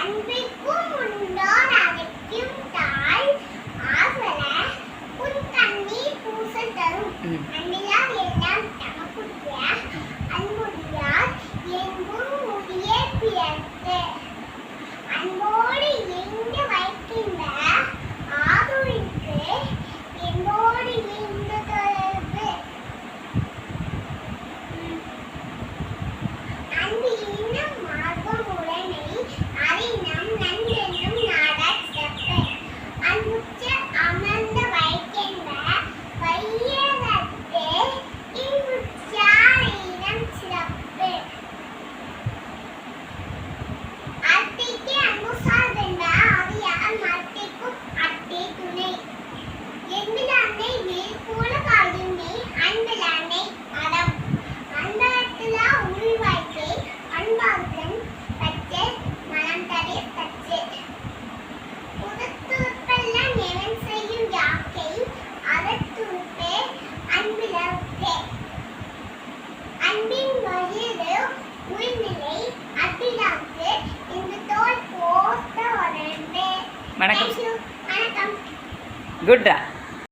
அன்பிற்கும் உண்டோர் அழைக்கும் தாய் ஆசல உன் கண்ணீர் பூசல் தரும் அன்பிலார் எல்லாம் தமக்குரிய அன்புடையார் எங்கும் முடிய பிறத்து அன்போடு எங்க வைக்கின்ற ஆதுரிக்கு என்னோடு இந்த தொடர்பு அன்பு இன்னும் மார்க்கம் உடனே அறிநம் நன்றென்றும் நாடாச் சிறப்பு அன்புற்ற அமர்ந்த வைக்கின்ற வையகத்தே இன்புற்றார் இனம் சிறப்பு அத்தைக்கு அன்பு சார்ந்த ஆவியால் மத்தைக்கும் அட்டை துணை என்பிலானை வேல் போல காயுமே அன்பிலானை மரம் அன்பகத்திலா உள்வாய்க்கை அன்பார்த்தன் பச்சை மனம் தடை பச்சை புதத்துருப்பெல்லாம் எவன் செய்யும் யாக்கை அதத்துருப்பே அன்பிலவுக்கே அன்பின் வயது உள்நிலை அப்பிலாவுக்கு இந்த தோல் போட்ட உடனே வணக்கம். வணக்கம். குட்ரா.